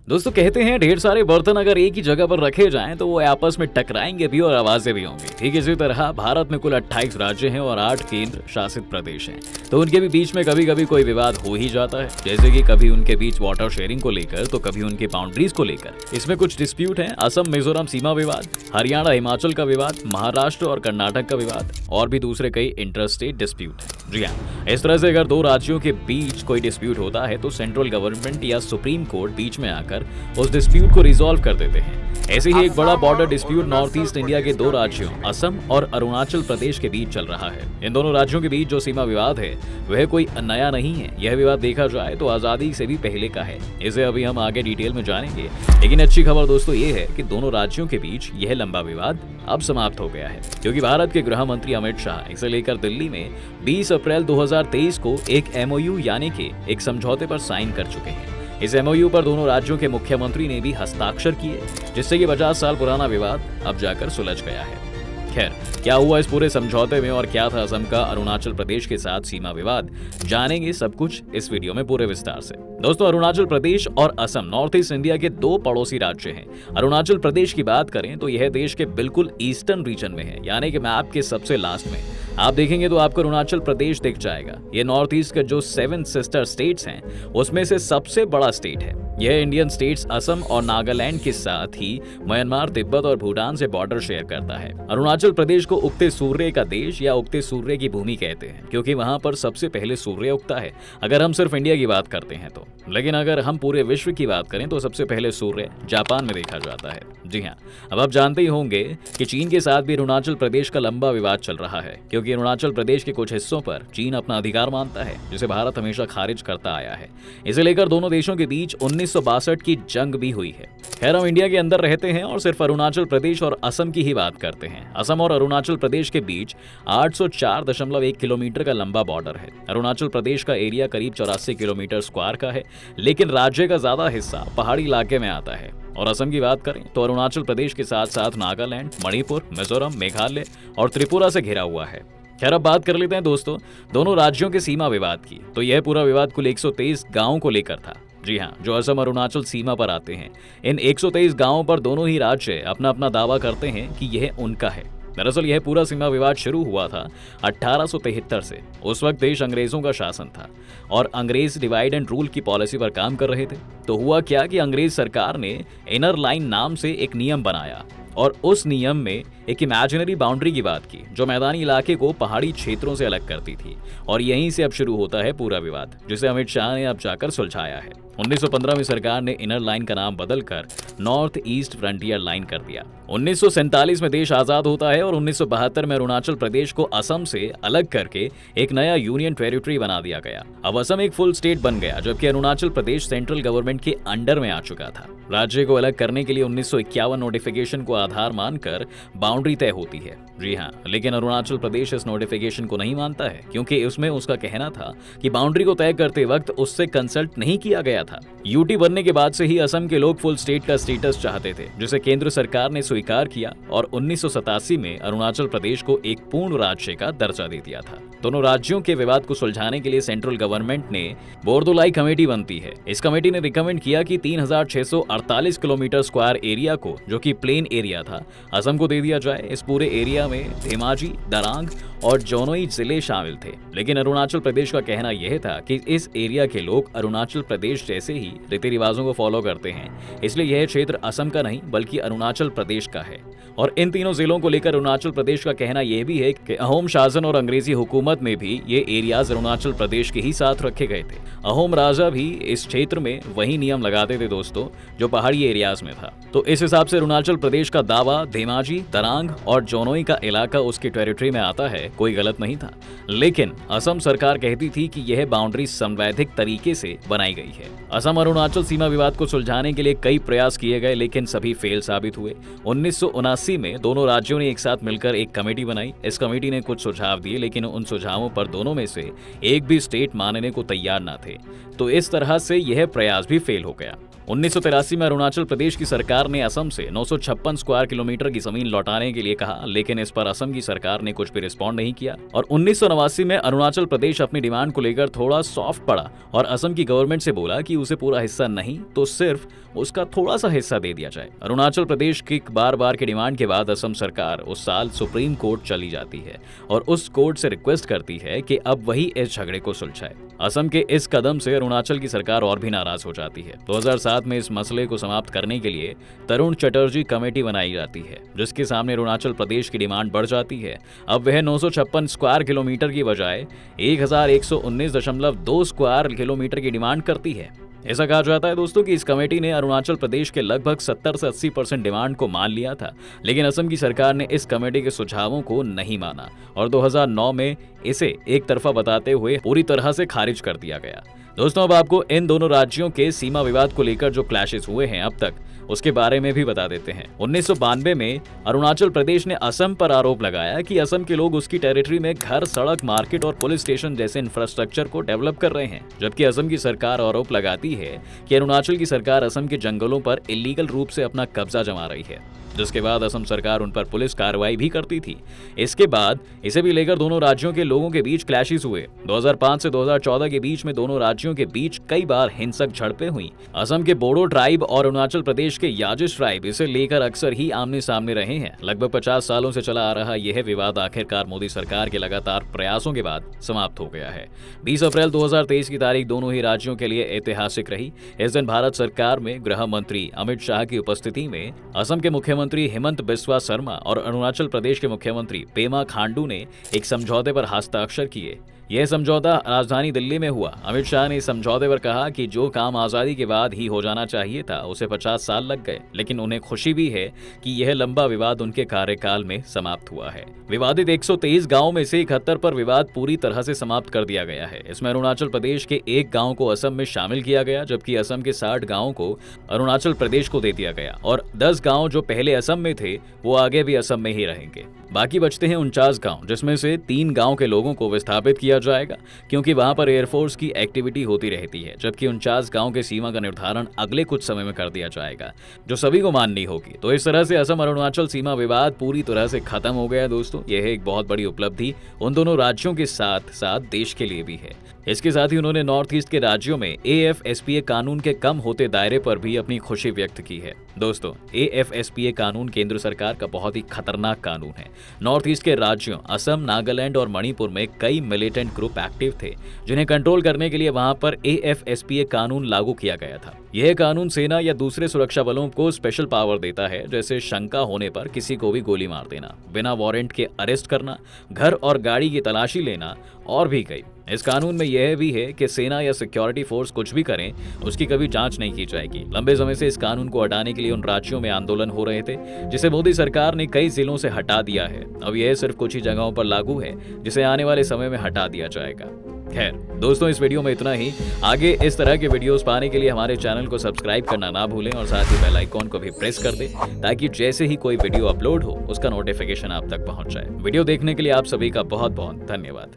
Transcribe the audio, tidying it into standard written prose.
दोस्तों कहते हैं ढेर सारे बर्तन अगर एक ही जगह पर रखे जाएं तो वो आपस में टकराएंगे भी और आवाजें भी होंगी। ठीक इसी तरह भारत में कुल 28 राज्य हैं और 8 केंद्र शासित प्रदेश हैं, तो उनके भी बीच में कभी कभी कोई विवाद हो ही जाता है। जैसे कि कभी उनके बीच वाटर शेयरिंग को लेकर तो कभी उनके बाउंड्रीज को लेकर। इसमें कुछ डिस्प्यूट हैं, असम मिजोरम सीमा विवाद, हरियाणा हिमाचल का विवाद, महाराष्ट्र और कर्नाटक का विवाद और भी दूसरे कई इंटरस्टेट डिस्प्यूट हैं। जी हाँ, इस तरह से अगर दो राज्यों के बीच कोई डिस्प्यूट होता है तो सेंट्रल गवर्नमेंट या सुप्रीम कोर्ट बीच में आकर उस डिस्प्यूट को रिजॉल्व कर देते हैं। ऐसे ही एक बड़ा border dispute north east India के दो राज्यों असम और अरुणाचल प्रदेश के बीच चल रहा है। इन दोनों राज्यों के बीच जो सीमा विवाद है वह कोई नया नहीं है। यह विवाद देखा जाए तो आजादी से भी पहले का है। इसे अभी हम आगे डिटेल में जानेंगे, लेकिन अच्छी खबर दोस्तों ये है कि दोनों राज्यों के बीच यह लंबा विवाद अब समाप्त हो गया है, क्योंकि भारत के गृह मंत्री अमित शाह इसे लेकर दिल्ली में 20 अप्रैल 2023 को एक MOU यानी कि एक समझौते पर साइन कर चुके हैं। इस MOU पर दोनों राज्यों के मुख्यमंत्री ने भी हस्ताक्षर किए, जिससे कि 50 साल पुराना विवाद अब जाकर सुलझ गया है। खैर, क्या हुआ इस पूरे समझौते में और क्या था असम का अरुणाचल प्रदेश के साथ सीमा विवाद, जानेंगे सब कुछ इस वीडियो में पूरे विस्तार से। दोस्तों, अरुणाचल प्रदेश और असम नॉर्थ ईस्ट इंडिया के दो पड़ोसी राज्य हैं। अरुणाचल प्रदेश की बात करें तो यह देश के बिल्कुल ईस्टर्न रीजन में है, यानी कि मैप के सबसे लास्ट में। आप देखेंगे तो आपको अरुणाचल प्रदेश दिख जाएगा। ये नॉर्थ ईस्ट के जो 7 सिस्टर स्टेट्स हैं उसमें से सबसे बड़ा स्टेट है। यह इंडियन स्टेट्स असम और नागालैंड के साथ ही म्यांमार, तिब्बत और भूटान से बॉर्डर शेयर करता है। अरुणाचल प्रदेश को उगते सूर्य का देश या उगते सूर्य की भूमि कहते हैं, क्योंकि वहां पर सबसे पहले सूर्य उगता है अगर हम सिर्फ इंडिया की बात करते हैं तो। लेकिन अगर हम पूरे विश्व की बात करें तो सबसे पहले सूर्य जापान में देखा जाता है। जी हाँ, अब आप जानते ही होंगे कि चीन के साथ भी अरुणाचल प्रदेश का लंबा विवाद चल रहा है, क्योंकि अरुणाचल प्रदेश के कुछ हिस्सों पर चीन अपना अधिकार मानता है, जिसे भारत हमेशा खारिज करता आया है। इसे लेकर दोनों देशों के बीच 1962 की जंग भी हुई है। खैर, हम इंडिया के अंदर रहते हैं और सिर्फ अरुणाचल प्रदेश और असम की ही बात करते हैं। असम और अरुणाचल प्रदेश के बीच 804.1 किलोमीटर का लंबा बॉर्डर है। अरुणाचल प्रदेश का एरिया करीब 84 किलोमीटर स्क्वायर का है, लेकिन राज्य का ज्यादा हिस्सा पहाड़ी इलाके में आता है। और असम की बात करें तो अरुणाचल प्रदेश के साथ साथ नागालैंड, मणिपुर, मिजोरम, मेघालय और त्रिपुरा से घिरा हुआ है। खैर, अब बात कर लेते हैं दोस्तों दोनों राज्यों के सीमा विवाद की। तो यह पूरा विवाद कुल 123 गांवों को लेकर था। जी हाँ, जो असम अरुणाचल सीमा पर आते हैं। इन 123 गांवों पर दोनों ही राज्य अपना अपना दावा करते हैं कि यह उनका है। दरअसल यह पूरा सीमा विवाद शुरू हुआ था 1873 से। उस वक्त देश अंग्रेजों का शासन था और अंग्रेज डिवाइड एंड रूल की पॉलिसी पर काम कर रहे थे। तो हुआ क्या कि अंग्रेज सरकार ने इनर लाइन नाम से एक नियम बनाया और उस नियम में एक इमेजिनरी बाउंड्री की बात की, जो मैदानी इलाके को पहाड़ी क्षेत्रों से अलग करती थी। और यहीं से अब शुरू होता है पूरा विवाद, जिसे अमित शाह ने अब जाकर सुलझाया है। 1915 में सरकार ने इनर लाइन का नाम बदलकर नॉर्थ ईस्ट फ्रंटियर लाइन कर दिया। 1947 में देश आजाद होता है और 1972 में अरुणाचल प्रदेश को असम से अलग करके एक नया यूनियन टेरिटरी बना दिया गया। अब असम एक फुल स्टेट बन गया, जबकि अरुणाचल प्रदेश सेंट्रल गवर्नमेंट के अंडर में आ चुका था। राज्य को अलग करने के लिए 1951 नोटिफिकेशन को आधार मानकर बाउंड्री तय होती है। जी हाँ, लेकिन अरुणाचल प्रदेश इस नोटिफिकेशन को नहीं मानता है, क्योंकि उसमें उसका कहना था कि बाउंड्री को तय करते वक्त उससे कंसल्ट नहीं किया गया था। यूटी बनने के बाद से ही असम के लोग फुल स्टेट का स्टेटस चाहते थे, जिसे केंद्र सरकार ने स्वीकार किया और 1987 में अरुणाचल प्रदेश को एक पूर्ण राज्य का दर्जा दे दिया था। दोनों राज्यों के विवाद को सुलझाने के लिए सेंट्रल गवर्नमेंट ने बोरदोलाई कमेटी बनती है। इस कमेटी ने रिकमेंड किया कि 3648 किलोमीटर स्क्वायर एरिया को, जो कि प्लेन एरिया था, असम को दे दिया जाए। इस पूरे एरिया में धेमाजी, दरांग और जौनोई जिले शामिल थे। लेकिन अरुणाचल प्रदेश का कहना यह था कि इस एरिया के लोग अरुणाचल प्रदेश जैसे ही रीति रिवाजों को फॉलो करते हैं, इसलिए यह क्षेत्र असम का नहीं बल्कि अरुणाचल प्रदेश का है। और इन तीनों जिलों को लेकर अरुणाचल प्रदेश का कहना यह भी है कि अहोम शासन और अंग्रेजी हुकूमत में भी ये एरियाज अरुणाचल प्रदेश के ही साथ रखे गए थे। अहोम राजा भी इस क्षेत्र में वही नियम लगाते थे दोस्तों, जो पहाड़ी एरियाज में था। तो इस हिसाब से अरुणाचल प्रदेश का दावा धेमाजी, दरांग और जौनोई का इलाका उसकी टेरिटरी में आता है, कोई गलत नहीं था। लेकिन असम सरकार कहती थी कि यह बाउंड्री संवैधानिक तरीके से बनाई गई है। असम अरुणाचल सीमा विवाद को सुलझाने के लिए कई प्रयास किए गए, लेकिन सभी फेल साबित हुए। 1979 में दोनों राज्यों ने एक साथ मिलकर एक कमेटी बनाई। इस कमेटी ने कुछ सुझाव दिए, लेकिन उन सुझावों पर दोनों में से एक भी स्टेट मानने को तैयार न थे। तो इस तरह से यह प्रयास भी फेल हो गया। 1983 में अरुणाचल प्रदेश की सरकार ने असम से 956 स्क्वायर किलोमीटर की जमीन लौटाने के लिए कहा, लेकिन इस पर असम की सरकार ने कुछ भी रिस्पॉन्ड नहीं किया और 1989 में अरुणाचल प्रदेश अपनी डिमांड को लेकर थोड़ा सॉफ्ट पड़ा और असम की गवर्नमेंट से बोला कि उसे पूरा हिस्सा नहीं तो सिर्फ उसका थोड़ा सा हिस्सा दे दिया जाए। अरुणाचल प्रदेश की बार की डिमांड के बाद असम सरकार उस साल सुप्रीम कोर्ट चली जाती है और उस कोर्ट से रिक्वेस्ट करती है कि अब वही इस झगड़े को सुलझाए। असम के इस कदम से अरुणाचल की सरकार और भी नाराज हो जाती है। 2007 में इस मसले को समाप्त करने के लिए तरुण चटर्जी कमेटी बनाई जाती है, जिसके सामने अरुणाचल प्रदेश की डिमांड बढ़ जाती है। अब वह 956 स्क्वायर किलोमीटर की बजाय 1119.2 स्क्वायर किलोमीटर की डिमांड करती है। ऐसा कहा जाता है दोस्तों कि इस कमेटी ने अरुणाचल प्रदेश के लगभग 70 से 80% डिमांड को मान लिया था, लेकिन असम की सरकार ने इस कमेटी के सुझावों को नहीं माना और 2009 में इसे एक तरफा बताते हुए पूरी तरह से खारिज कर दिया गया। दोस्तों, अब आपको इन दोनों राज्यों के सीमा विवाद को लेकर जो क्लैशेस हुए हैं अब तक, उसके बारे में भी बता देते हैं। 1992 में अरुणाचल प्रदेश ने असम पर आरोप लगाया कि असम के लोग उसकी टेरिटरी में घर, सड़क, मार्केट और पुलिस स्टेशन जैसे इंफ्रास्ट्रक्चर को डेवलप कर रहे हैं, जबकि असम की सरकार आरोप लगाती है कि अरुणाचल की सरकार असम के जंगलों पर इलीगल रूप से अपना कब्जा जमा रही है, जिसके बाद असम सरकार उन पर पुलिस कार्रवाई भी करती थी। इसके बाद इसे भी लेकर दोनों राज्यों के लोगों के बीच क्लैशेस हुए। 2005 से 2014 के बीच में दोनों राज्यों के बीच कई बार हिंसक झड़पें हुई। असम के बोडो ट्राइब और अरुणाचल प्रदेश के याजिश ट्राइब इसे लेकर अक्सर ही आमने सामने रहे हैं। लगभग 50 सालों से चला आ रहा यह विवाद आखिरकार मोदी सरकार के लगातार प्रयासों के बाद समाप्त हो गया है। 20 अप्रैल 2023 की तारीख दोनों ही राज्यों के लिए ऐतिहासिक रही। इस दिन भारत सरकार में गृह मंत्री अमित शाह की उपस्थिति में असम के मुख्यमंत्री हेमंत बिस्वा शर्मा और अरुणाचल प्रदेश के मुख्यमंत्री पेमा खांडू ने एक समझौते पर हस्ताक्षर किए। यह समझौता राजधानी दिल्ली में हुआ। अमित शाह ने इस समझौते पर कहा कि जो काम आजादी के बाद ही हो जाना चाहिए था उसे 50 साल लग गए, लेकिन उन्हें खुशी भी है कि यह लंबा विवाद उनके कार्यकाल में समाप्त हुआ है। विवादित 123 गांवों में से 71 पर विवाद पूरी तरह से समाप्त कर दिया गया है। इसमें अरुणाचल प्रदेश के एक गाँव को असम में शामिल किया गया, जबकि असम के 60 गाँवों को अरुणाचल प्रदेश को दे दिया गया और 10 गाँव जो पहले असम में थे वो आगे भी असम में ही रहेंगे। बाकी बचते हैं 49 गांव, जिसमें से 3 गांव के लोगों को विस्थापित किया जाएगा, क्योंकि वहां पर एयरफोर्स की एक्टिविटी होती रहती है, जबकि 49 गांव के सीमा का निर्धारण अगले कुछ समय में कर दिया जाएगा, जो सभी को माननी होगी। तो इस तरह से असम और अरुणाचल सीमा विवाद पूरी तरह से खत्म हो गया दोस्तों। यह एक बहुत बड़ी उपलब्धि उन दोनों राज्यों के साथ साथ देश के लिए भी है। इसके साथ ही उन्होंने नॉर्थ ईस्ट के राज्यों में AFSPA कानून के कम होते दायरे पर भी अपनी खुशी व्यक्त की है। दोस्तों, AFSPA कानून केंद्र सरकार का बहुत ही खतरनाक कानून है। नॉर्थ ईस्ट के राज्यों असम, नागालैंड और मणिपुर में कई मिलिटेंट ग्रुप एक्टिव थे, जिन्हें कंट्रोल करने के लिए वहां पर AFSPA कानून लागू किया गया था। यह कानून सेना या दूसरे सुरक्षा बलों को स्पेशल पावर देता है, जैसे शंका होने पर किसी को भी गोली मार देना, बिना वारंट के अरेस्ट करना, घर और गाड़ी की तलाशी लेना और भी कई। इस कानून में यह भी है कि सेना या सिक्योरिटी फोर्स कुछ भी करें उसकी कभी जांच नहीं की जाएगी। लंबे समय से इस कानून को हटाने के लिए उन राज्यों में आंदोलन हो रहे थे, जिसे मोदी सरकार ने कई जिलों से हटा दिया है। अब यह सिर्फ कुछ ही जगहों पर लागू है, जिसे आने वाले समय में हटा दिया जाएगा। खैर दोस्तों, इस वीडियो में इतना ही। आगे इस तरह के वीडियोस पाने के लिए हमारे चैनल को सब्सक्राइब करना ना भूलें और साथ ही बेल आइकॉन को भी प्रेस कर दें, ताकि जैसे ही कोई वीडियो अपलोड हो उसका नोटिफिकेशन आप तक पहुंच जाए। वीडियो देखने के लिए आप सभी का बहुत बहुत धन्यवाद।